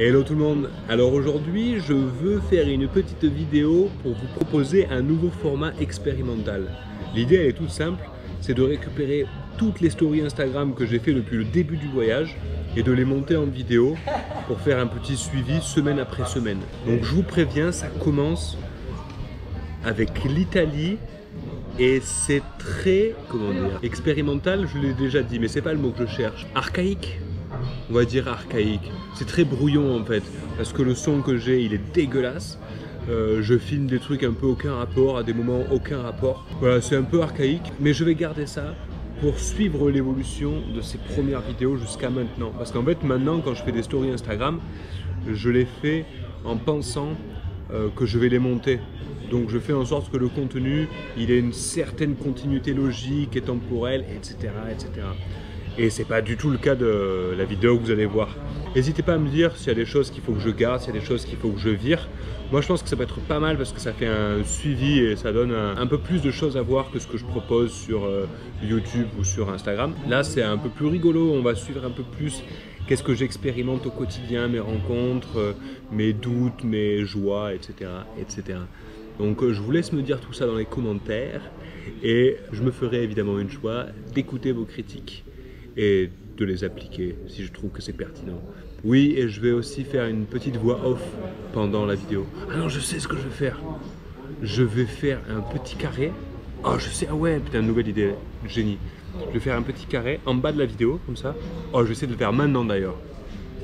Hello tout le monde. Alors aujourd'hui je veux faire une petite vidéo pour vous proposer un nouveau format expérimental. L'idée elle est toute simple, c'est de récupérer toutes les stories Instagram que j'ai fait depuis le début du voyage et de les monter en vidéo pour faire un petit suivi semaine après semaine. Donc je vous préviens, ça commence avec l'Italie et c'est très, comment dire, expérimental, je l'ai déjà dit mais c'est pas le mot que je cherche. Archaïque. On va dire archaïque. C'est très brouillon en fait, parce que le son que j'ai, il est dégueulasse. Je filme des trucs un peu aucun rapport, à des moments aucun rapport. Voilà, c'est un peu archaïque, mais je vais garder ça pour suivre l'évolution de ces premières vidéos jusqu'à maintenant. Parce qu'en fait, maintenant, quand je fais des stories Instagram, je les fais en pensant que je vais les monter. Donc je fais en sorte que le contenu, il ait une certaine continuité logique et temporelle, etc. etc. Et c'est pas du tout le cas de la vidéo que vous allez voir. N'hésitez pas à me dire s'il y a des choses qu'il faut que je garde, s'il y a des choses qu'il faut que je vire. Moi je pense que ça peut être pas mal parce que ça fait un suivi et ça donne un peu plus de choses à voir que ce que je propose sur YouTube ou sur Instagram. Là c'est un peu plus rigolo, on va suivre un peu plus qu'est-ce que j'expérimente au quotidien, mes rencontres, mes doutes, mes joies, etc. etc. Donc je vous laisse me dire tout ça dans les commentaires et je me ferai évidemment une joie d'écouter vos critiques et de les appliquer si je trouve que c'est pertinent. Oui, et je vais aussi faire une petite voix off pendant la vidéo. Ah non, je sais ce que je vais faire. Je vais faire un petit carré. Oh, je sais, ah ouais, putain, nouvelle idée, génie. Je vais faire un petit carré en bas de la vidéo, comme ça. Oh, je vais essayer de le faire maintenant d'ailleurs.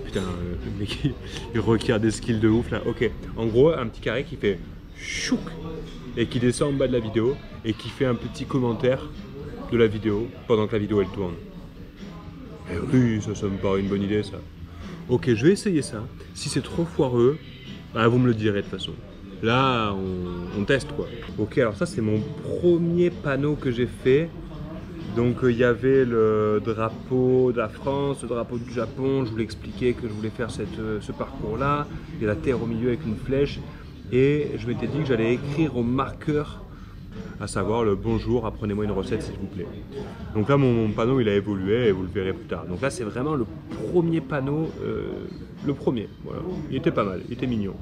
Putain, le mec, il requiert des skills de ouf là. Ok, en gros, un petit carré qui fait chouk et qui descend en bas de la vidéo et qui fait un petit commentaire de la vidéo pendant que la vidéo elle tourne. Eh oui, ça me paraît une bonne idée ça. Ok, je vais essayer ça. Si c'est trop foireux, bah, vous me le direz de toute façon. Là, on teste quoi. Ok, alors ça c'est mon premier panneau que j'ai fait. Donc il y avait le drapeau de la France, le drapeau du Japon. Je voulais expliquer que je voulais faire ce parcours-là. Il y a la terre au milieu avec une flèche. Et je m'étais dit que j'allais écrire au marqueur, à savoir le bonjour, apprenez-moi une recette s'il vous plaît. Donc là mon panneau il a évolué et vous le verrez plus tard. Donc là c'est vraiment le premier panneau, le premier, voilà. Il était pas mal, il était mignon.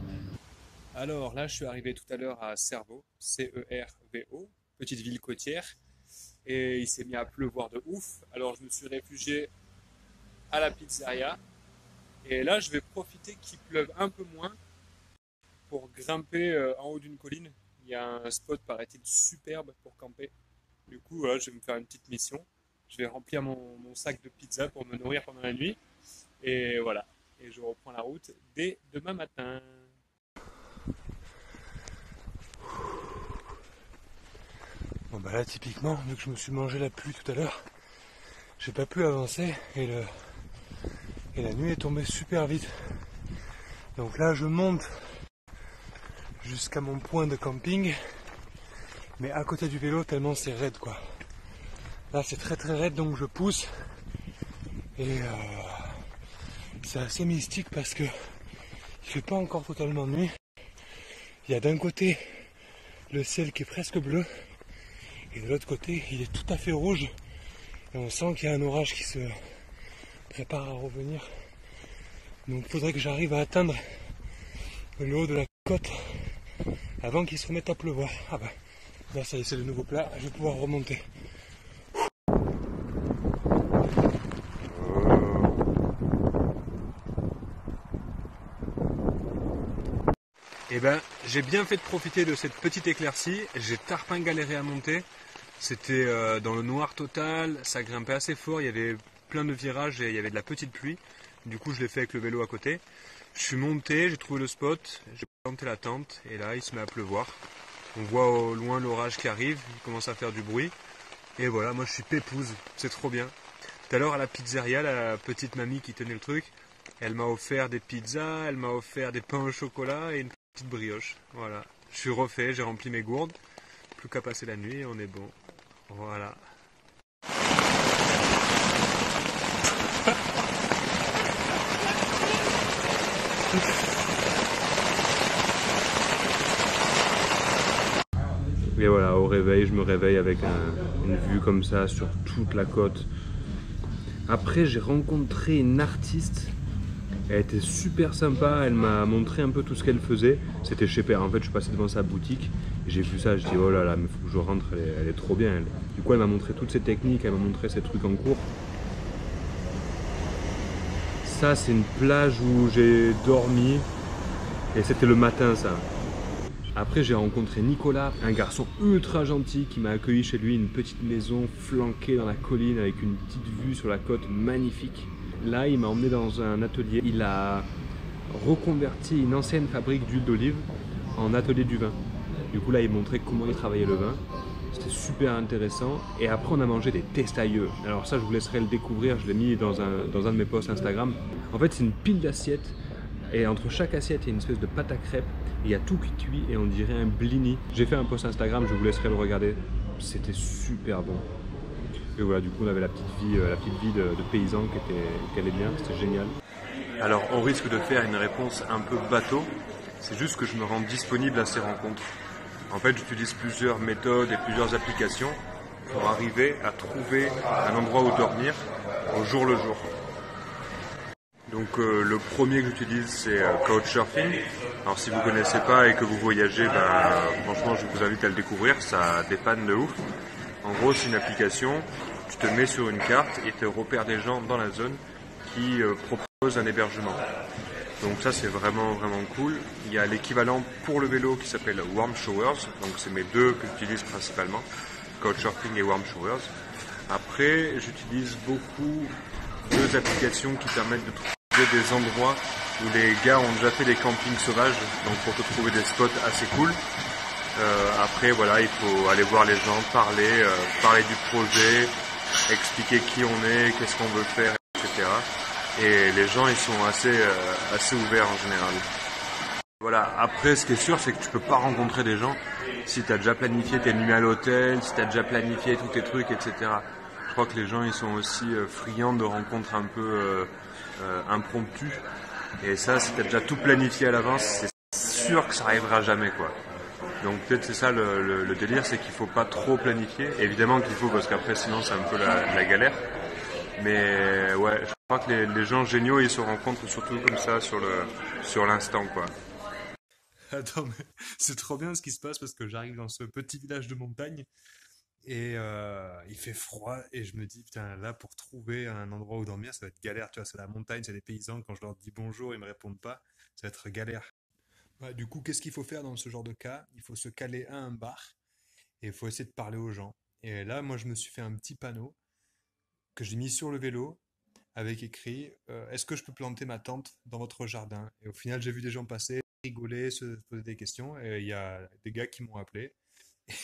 Alors là je suis arrivé tout à l'heure à Cervo, C-E-R-V-O, petite ville côtière. Et il s'est mis à pleuvoir de ouf, alors je me suis réfugié à la pizzeria. Et là je vais profiter qu'il pleuve un peu moins pour grimper en haut d'une colline. Il y a un spot, paraît-il, superbe pour camper. Du coup, voilà, je vais me faire une petite mission. Je vais remplir mon sac de pizza pour me nourrir pendant la nuit. Et voilà. Et je reprends la route dès demain matin. Bon bah là, typiquement, vu que je me suis mangé la pluie tout à l'heure, j'ai pas pu avancer et la nuit est tombée super vite. Donc là, je monte jusqu'à mon point de camping, mais à côté du vélo tellement c'est raide quoi. Là c'est très très raide donc je pousse et c'est assez mystique parce que il fait pas encore totalement nuit. Il y a d'un côté le ciel qui est presque bleu et de l'autre côté il est tout à fait rouge et on sent qu'il y a un orage qui se prépare à revenir. Donc il faudrait que j'arrive à atteindre le haut de la côte avant qu'il se remette à pleuvoir. Ah bah, là ça y est, c'est le nouveau plat, je vais pouvoir remonter. Et ben, j'ai bien fait de profiter de cette petite éclaircie. J'ai tarpin galéré à monter. C'était dans le noir total, ça grimpait assez fort, il y avait plein de virages et il y avait de la petite pluie. Du coup, je l'ai fait avec le vélo à côté. Je suis monté, j'ai trouvé le spot, j'ai planté la tente et là, il se met à pleuvoir. On voit au loin l'orage qui arrive, il commence à faire du bruit. Et voilà, moi je suis pépouze, c'est trop bien. Tout à l'heure à la pizzeria, la petite mamie qui tenait le truc, elle m'a offert des pizzas, elle m'a offert des pains au chocolat et une petite brioche. Voilà, je suis refait, j'ai rempli mes gourdes. Plus qu'à passer la nuit et on est bon. Voilà. Et voilà, au réveil, je me réveille avec une vue comme ça sur toute la côte. Après, j'ai rencontré une artiste Elle était super sympa, elle m'a montré un peu tout ce qu'elle faisait. C'était chez Père, en fait je suis passé devant sa boutique et j'ai vu ça, je dis oh là là, mais faut que je rentre, elle est trop bien elle. Du coup elle m'a montré toutes ses techniques, elle m'a montré ses trucs en cours. Ça c'est une plage où j'ai dormi et c'était le matin ça. Après j'ai rencontré Nicolas, un garçon ultra gentil qui m'a accueilli chez lui, une petite maison flanquée dans la colline avec une petite vue sur la côte magnifique. Là il m'a emmené dans un atelier, il a reconverti une ancienne fabrique d'huile d'olive en atelier du vin. Du coup là il montrait comment il travaillait le vin, c'était super intéressant. Et après on a mangé des testailleux. Alors ça je vous laisserai le découvrir, je l'ai mis dans un de mes posts Instagram. En fait c'est une pile d'assiettes et entre chaque assiette il y a une espèce de pâte à crêpes. Il y a tout qui cuit et on dirait un blini. J'ai fait un post Instagram, je vous laisserai le regarder. C'était super bon. Et voilà, du coup on avait la petite vie de paysan qui allait bien, c'était génial. Alors on risque de faire une réponse un peu bateau. C'est juste que je me rends disponible à ces rencontres. En fait j'utilise plusieurs méthodes et plusieurs applications pour arriver à trouver un endroit où dormir au jour le jour. Donc le premier que j'utilise c'est Couchsurfing. Alors si vous ne connaissez pas et que vous voyagez, franchement je vous invite à le découvrir, ça dépanne de ouf. En gros c'est une application, tu te mets sur une carte et te repères des gens dans la zone qui proposent un hébergement. Donc ça c'est vraiment cool. Il y a l'équivalent pour le vélo qui s'appelle Warm Showers, donc c'est mes deux que j'utilise principalement, Couchsurfing et Warm Showers. Après j'utilise beaucoup deux applications qui permettent de trouver des endroits où les gars ont déjà fait des campings sauvages, donc pour te trouver des spots assez cool. Après voilà, il faut aller voir les gens, parler du projet, expliquer qui on est, qu'est-ce qu'on veut faire, etc. Et les gens ils sont assez ouverts en général. Voilà, après ce qui est sûr c'est que tu peux pas rencontrer des gens si tu as déjà planifié tes nuits à l'hôtel, si tu as déjà planifié tous tes trucs, etc. Je crois que les gens ils sont aussi friands de rencontres un peu impromptues. Et ça, si tu as déjà tout planifié à l'avance, c'est sûr que ça arrivera jamais quoi. Donc peut-être c'est ça le délire, c'est qu'il faut pas trop planifier. Évidemment qu'il faut parce qu'après sinon c'est un peu la galère. Mais ouais, je crois que les gens géniaux ils se rencontrent surtout comme ça sur l'instant quoi. Attends, mais c'est trop bien ce qui se passe parce que j'arrive dans ce petit village de montagne et il fait froid et je me dis putain là pour trouver un endroit où dormir ça va être galère, tu vois, c'est la montagne, c'est des paysans, quand je leur dis bonjour ils me répondent pas, ça va être galère. Ouais, du coup qu'est-ce qu'il faut faire dans ce genre de cas? Il faut se caler à un bar et il faut essayer de parler aux gens. Et là moi je me suis fait un petit panneau que j'ai mis sur le vélo avec écrit est-ce que je peux planter ma tente dans votre jardin? Et au final j'ai vu des gens passer, rigoler, se poser des questions et il y a des gars qui m'ont appelé.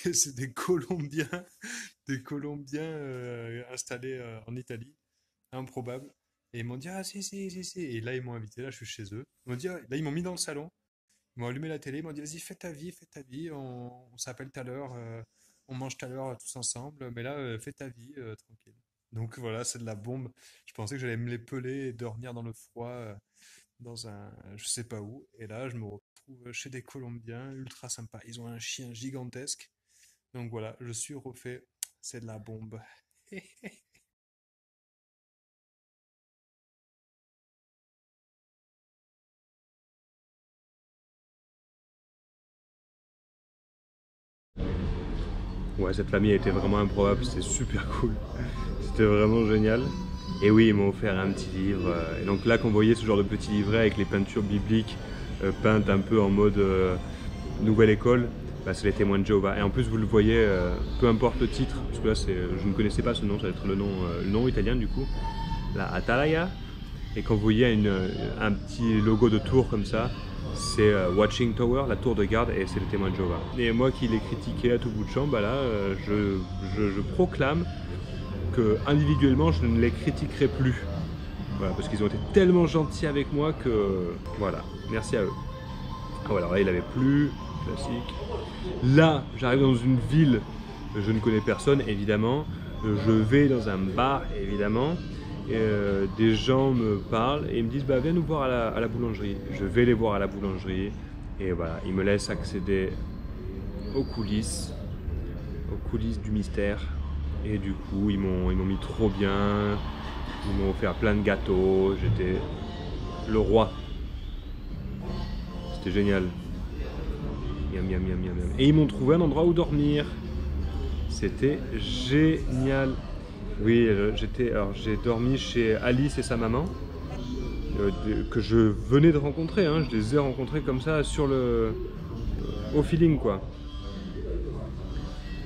Et c'est des Colombiens installés en Italie, improbable. Et ils m'ont dit ah si. Et là ils m'ont invité, là je suis chez eux. Ils m'ont dit là ils m'ont mis dans le salon, ils m'ont allumé la télé, ils m'ont dit vas-y fais ta vie, on s'appelle tout à l'heure, on mange tout à l'heure tous ensemble, mais là fais ta vie tranquille. Donc voilà, c'est de la bombe. Je pensais que j'allais me les peler et dormir dans le froid dans un je sais pas où. Et là, je me retrouve chez des Colombiens ultra sympas. Ils ont un chien gigantesque. Donc voilà, je suis refait. C'est de la bombe. Ouais, cette famille a été vraiment improbable, c'était super cool. C'était vraiment génial. Et oui, ils m'ont offert un petit livre. Et donc là, quand vous voyez ce genre de petit livret avec les peintures bibliques peintes un peu en mode nouvelle école, c'est les témoins de Jéhovah. Et en plus, vous le voyez, peu importe le titre, parce que là, je ne connaissais pas ce nom, ça va être le nom italien du coup, la Atalaya. Et quand vous voyez un petit logo de tour comme ça, c'est Watching Tower, la tour de garde, et c'est le témoin de Jéhovah. Et moi qui l'ai critiqué à tout bout de champ, je proclame que individuellement je ne les critiquerai plus. Voilà, parce qu'ils ont été tellement gentils avec moi que voilà, merci à eux. Ah, voilà, là il avait plu, classique. Là, j'arrive dans une ville, je ne connais personne évidemment. Je vais dans un bar évidemment. Des gens me parlent et ils me disent bah, viens nous voir à la boulangerie. Je vais les voir à la boulangerie et voilà, ils me laissent accéder aux coulisses du mystère. Et du coup ils m'ont mis trop bien, ils m'ont offert plein de gâteaux, j'étais le roi. C'était génial. Miam, miam, miam, miam, miam. Et ils m'ont trouvé un endroit où dormir. C'était génial. Oui, j'ai dormi chez Alice et sa maman, que je venais de rencontrer. Hein. Je les ai rencontrés comme ça au feeling, quoi.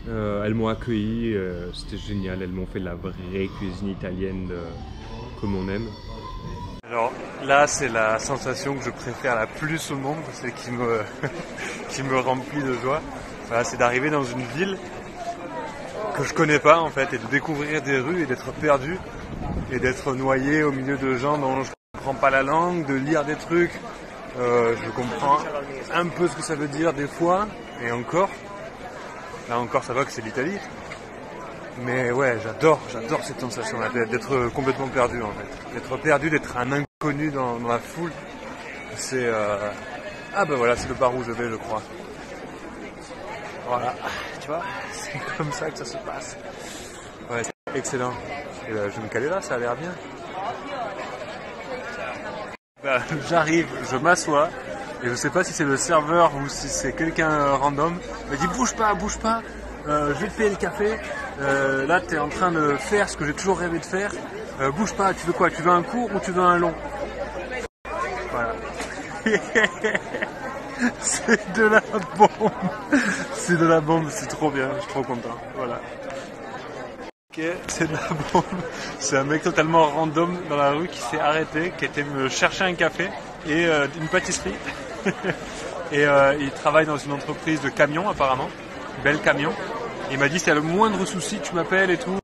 Elles m'ont accueilli, c'était génial. Elles m'ont fait de la vraie cuisine italienne comme on aime. Alors là, c'est la sensation que je préfère la plus au monde, c'est qui me remplit de joie. Voilà, c'est d'arriver dans une ville que je connais pas en fait, et de découvrir des rues et d'être perdu et d'être noyé au milieu de gens dont je comprends pas la langue, de lire des trucs. Je comprends un peu ce que ça veut dire des fois, et encore. Là encore, ça va que c'est l'Italie. Mais ouais, j'adore cette sensation-là, d'être complètement perdu en fait. D'être perdu, d'être un inconnu dans la foule. C'est... Ah ben voilà, c'est le bar où je vais, je crois. Voilà, tu vois, c'est comme ça que ça se passe. Ouais, c'est excellent. Et je vais me caler là, ça a l'air bien. Bah, j'arrive, je m'assois, et je sais pas si c'est le serveur ou si c'est quelqu'un random. Il m'a dit bouge pas, je vais te payer le café. Là, tu es en train de faire ce que j'ai toujours rêvé de faire. Bouge pas, tu veux quoi? Tu veux un court ou tu veux un long? Voilà. C'est de la bombe. C'est de la bombe, c'est trop bien, je suis trop content. Voilà. Ok, c'est de la bombe. C'est un mec totalement random dans la rue qui s'est arrêté, qui était me chercher un café et une pâtisserie. Et il travaille dans une entreprise de camions apparemment, bel camion. Il m'a dit si t'as le moindre souci, tu m'appelles et tout.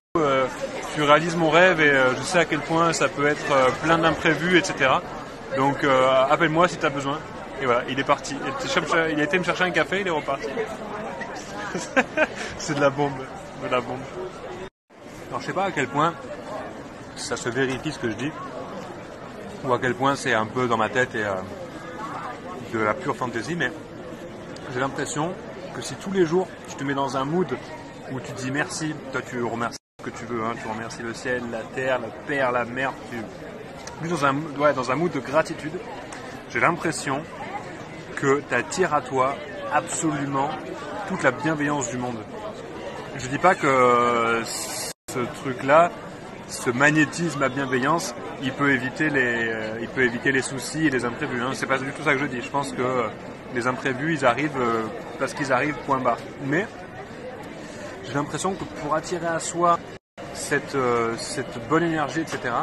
Tu réalises mon rêve et je sais à quel point ça peut être plein d'imprévus, etc. Donc appelle-moi si t'as besoin. Et voilà, il est parti. Il a été me chercher un café, il est reparti. C'est de la bombe, de la bombe. Alors je sais pas à quel point ça se vérifie ce que je dis, ou à quel point c'est un peu dans ma tête et de la pure fantaisie, mais j'ai l'impression que si tous les jours tu te mets dans un mood où tu dis merci, toi tu remercies ce que tu veux, hein, tu remercies le ciel, la terre, la terre, la mer, dans un mood de gratitude, j'ai l'impression que tu attires à toi absolument toute la bienveillance du monde. Je dis pas que ce truc-là, ce magnétisme à bienveillance, il peut éviter les soucis et les imprévus. Hein. C'est pas du tout ça que je dis. Je pense que les imprévus, ils arrivent parce qu'ils arrivent, point barre. Mais j'ai l'impression que pour attirer à soi cette bonne énergie, etc.,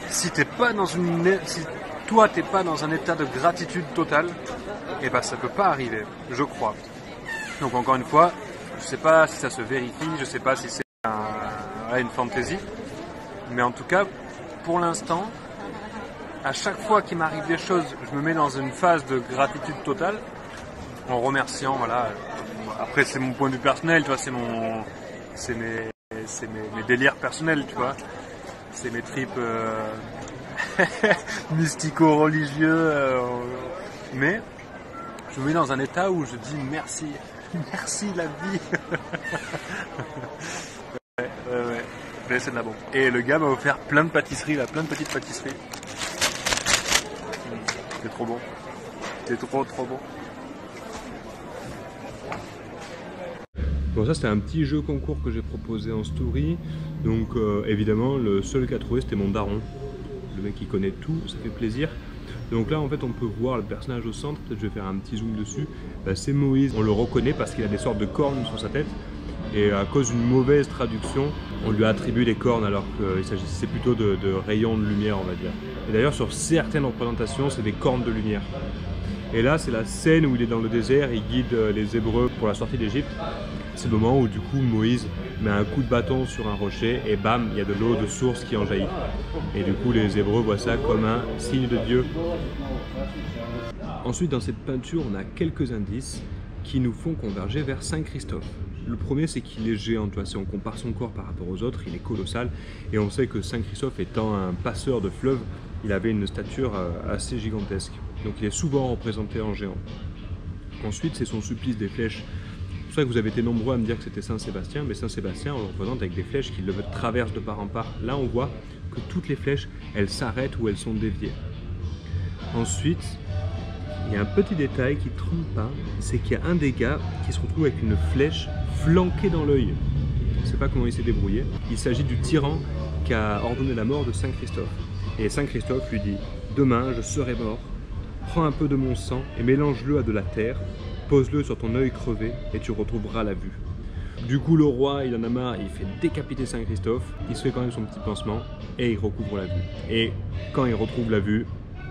si toi t'es pas dans un état de gratitude totale, et ben ça peut pas arriver, je crois. Donc encore une fois, je sais pas si ça se vérifie, je sais pas si c'est une fantaisie, mais en tout cas, pour l'instant, à chaque fois qu'il m'arrive des choses, je me mets dans une phase de gratitude totale, en remerciant, voilà. Après c'est mon point de vue personnel, tu vois, c'est mes délires personnels, tu vois, c'est mes tripes mystico-religieux, mais je me mets dans un état où je dis merci, merci la vie. Ouais. Mais c'est de la bombe. Et le gars m'a offert plein de pâtisseries, là, plein de petites pâtisseries. C'est trop bon. C'est trop bon. Bon, ça c'était un petit jeu concours que j'ai proposé en story. Donc évidemment le seul qui a trouvé c'était mon daron. Le mec qui connaît tout, ça fait plaisir. Donc là en fait on peut voir le personnage au centre, peut-être je vais faire un petit zoom dessus. C'est Moïse, on le reconnaît parce qu'il a des sortes de cornes sur sa tête. Et à cause d'une mauvaise traduction, on lui a attribué des cornes alors qu'il s'agissait plutôt de rayons de lumière, on va dire. Et d'ailleurs sur certaines représentations c'est des cornes de lumière. Et là c'est la scène où il est dans le désert, il guide les Hébreux pour la sortie d'Égypte. C'est le moment où du coup Moïse met un coup de bâton sur un rocher et bam, il y a de l'eau de source qui en jaillit. Et du coup les Hébreux voient ça comme un signe de Dieu. Ensuite dans cette peinture on a quelques indices qui nous font converger vers Saint Christophe. Le premier c'est qu'il est géant, tu vois, si on compare son corps par rapport aux autres, il est colossal. Et on sait que Saint Christophe étant un passeur de fleuves, il avait une stature assez gigantesque. Donc il est souvent représenté en géant. Ensuite c'est son supplice des flèches pour ça que vous avez été nombreux à me dire que c'était Saint-Sébastien, mais Saint-Sébastien, on le représente avec des flèches qui le traversent de part en part. Là, on voit que toutes les flèches, elles s'arrêtent ou elles sont déviées. Ensuite, il y a un petit détail qui ne trompe pas, c'est qu'il y a un des gars qui se retrouve avec une flèche flanquée dans l'œil. Je ne sais pas comment il s'est débrouillé. Il s'agit du tyran qui a ordonné la mort de Saint Christophe. Et Saint Christophe lui dit « Demain, je serai mort. Prends un peu de mon sang et mélange-le à de la terre. Pose-le sur ton œil crevé et tu retrouveras la vue. » Du coup, le roi, il en a marre, il fait décapiter Saint Christophe. Il se fait quand même son petit pansement et il recouvre la vue. Et quand il retrouve la vue,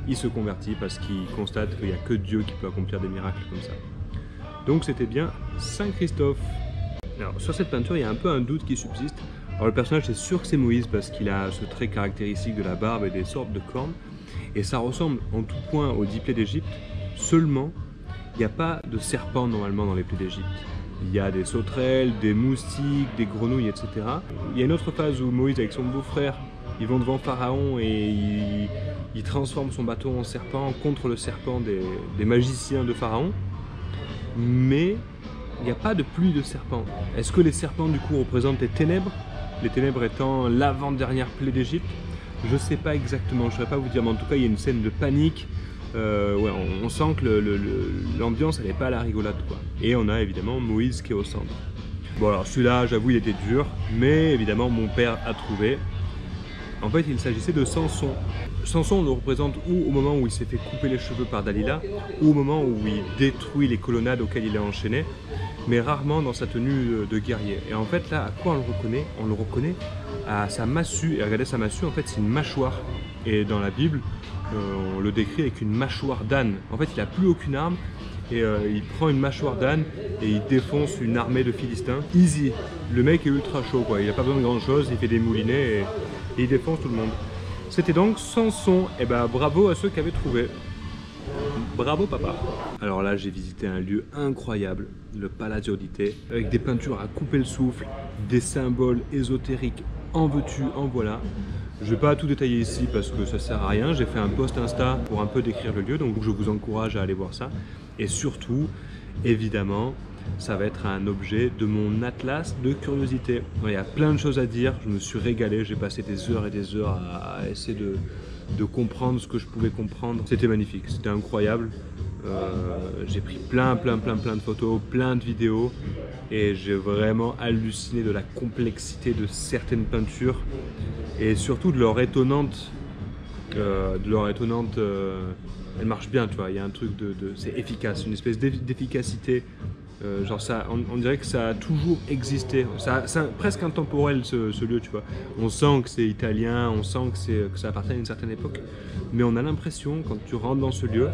il se convertit parce qu'il constate qu'il n'y a que Dieu qui peut accomplir des miracles comme ça. Donc c'était bien Saint Christophe. Alors sur cette peinture, il y a un peu un doute qui subsiste. Alors le personnage, c'est sûr que c'est Moïse parce qu'il a ce trait caractéristique de la barbe et des sortes de cornes. Et ça ressemble en tout point aux 10 plaies d'Égypte. Seulement, il n'y a pas de serpent normalement dans les plaies d'Égypte. Il y a des sauterelles, des moustiques, des grenouilles, etc. Il y a une autre phase où Moïse avec son beau-frère, ils vont devant Pharaon et il transforme son bateau en serpent contre le serpent des magiciens de Pharaon. Mais il n'y a pas de pluie de serpents. Est-ce que les serpents du coup représentent les ténèbres? Les ténèbres étant l'avant-dernière plaie d'Égypte? Je ne sais pas exactement, je ne saurais pas vous dire, mais en tout cas il y a une scène de panique. Ouais, on sent que l'ambiance elle n'est pas à la rigolade quoi. Et on a évidemment Moïse qui est au centre. Bon alors celui-là j'avoue il était dur, mais évidemment mon père a trouvé. En fait il s'agissait de Samson. Samson on le représente ou au moment où il s'est fait couper les cheveux par Dalila, ou au moment où il détruit les colonnades auxquelles il est enchaîné, mais rarement dans sa tenue de guerrier. Et en fait là, à quoi on le reconnaît? On le reconnaît à sa massue, et regardez sa massue, en fait c'est une mâchoire. Et dans la Bible, on le décrit avec une mâchoire d'âne. En fait il n'a plus aucune arme, et il prend une mâchoire d'âne et il défonce une armée de Philistins. Easy, le mec est ultra chaud quoi, il n'a pas besoin de grand chose, il fait des moulinets et il défonce tout le monde. C'était donc Samson, et ben bravo à ceux qui avaient trouvé. Bravo papa. Alors là j'ai visité un lieu incroyable, le Palazzo d'Ite, avec des peintures à couper le souffle, des symboles ésotériques, en veux-tu, en voilà. Je ne vais pas tout détailler ici parce que ça sert à rien, j'ai fait un post Insta pour un peu décrire le lieu, donc je vous encourage à aller voir ça. Et surtout, évidemment, ça va être un objet de mon atlas de curiosité. Il y a plein de choses à dire, je me suis régalé, j'ai passé des heures et des heures à essayer de comprendre ce que je pouvais comprendre. C'était magnifique, c'était incroyable. J'ai pris plein de photos, plein de vidéos et j'ai vraiment halluciné de la complexité de certaines peintures et surtout de leur étonnante elle marche bien, tu vois, il y a un truc c'est efficace, une espèce d'efficacité. Genre ça, on dirait que ça a toujours existé. C'est presque intemporel ce lieu, tu vois. On sent que c'est italien, on sent que ça appartient à une certaine époque. Mais on a l'impression, quand tu rentres dans ce lieu,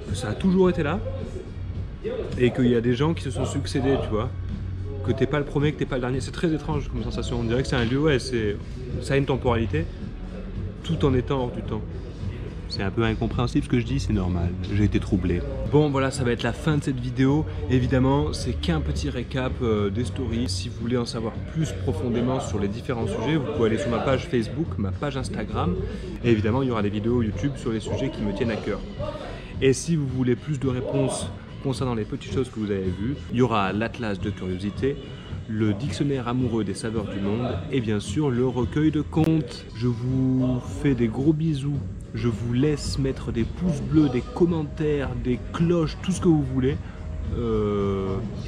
que ça a toujours été là. Et qu'il y a des gens qui se sont succédés, tu vois. Que t'es pas le premier, que t'es pas le dernier. C'est très étrange comme sensation. On dirait que c'est un lieu, ouais, ça a une temporalité, tout en étant hors du temps. C'est un peu incompréhensible ce que je dis, c'est normal, j'ai été troublé. Bon voilà, ça va être la fin de cette vidéo. Évidemment, c'est qu'un petit récap des stories. Si vous voulez en savoir plus profondément sur les différents sujets, vous pouvez aller sur ma page Facebook, ma page Instagram. Et évidemment, il y aura des vidéos YouTube sur les sujets qui me tiennent à cœur. Et si vous voulez plus de réponses concernant les petites choses que vous avez vues, il y aura l'atlas de curiosité, le dictionnaire amoureux des saveurs du monde et bien sûr le recueil de contes. Je vous fais des gros bisous. Je vous laisse mettre des pouces bleus, des commentaires, des cloches, tout ce que vous voulez.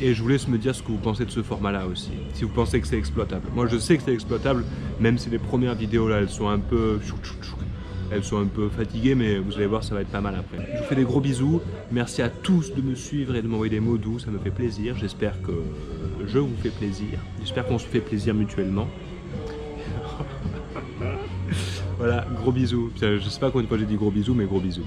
Et je vous laisse me dire ce que vous pensez de ce format-là aussi. Si vous pensez que c'est exploitable. Moi, je sais que c'est exploitable, même si les premières vidéos là, elles sont un peu fatiguées, mais vous allez voir, ça va être pas mal après. Je vous fais des gros bisous. Merci à tous de me suivre et de m'envoyer des mots doux, ça me fait plaisir. J'espère que je vous fais plaisir. J'espère qu'on se fait plaisir mutuellement. Voilà, gros bisous. Je sais pas combien de fois j'ai dit gros bisous, mais gros bisous.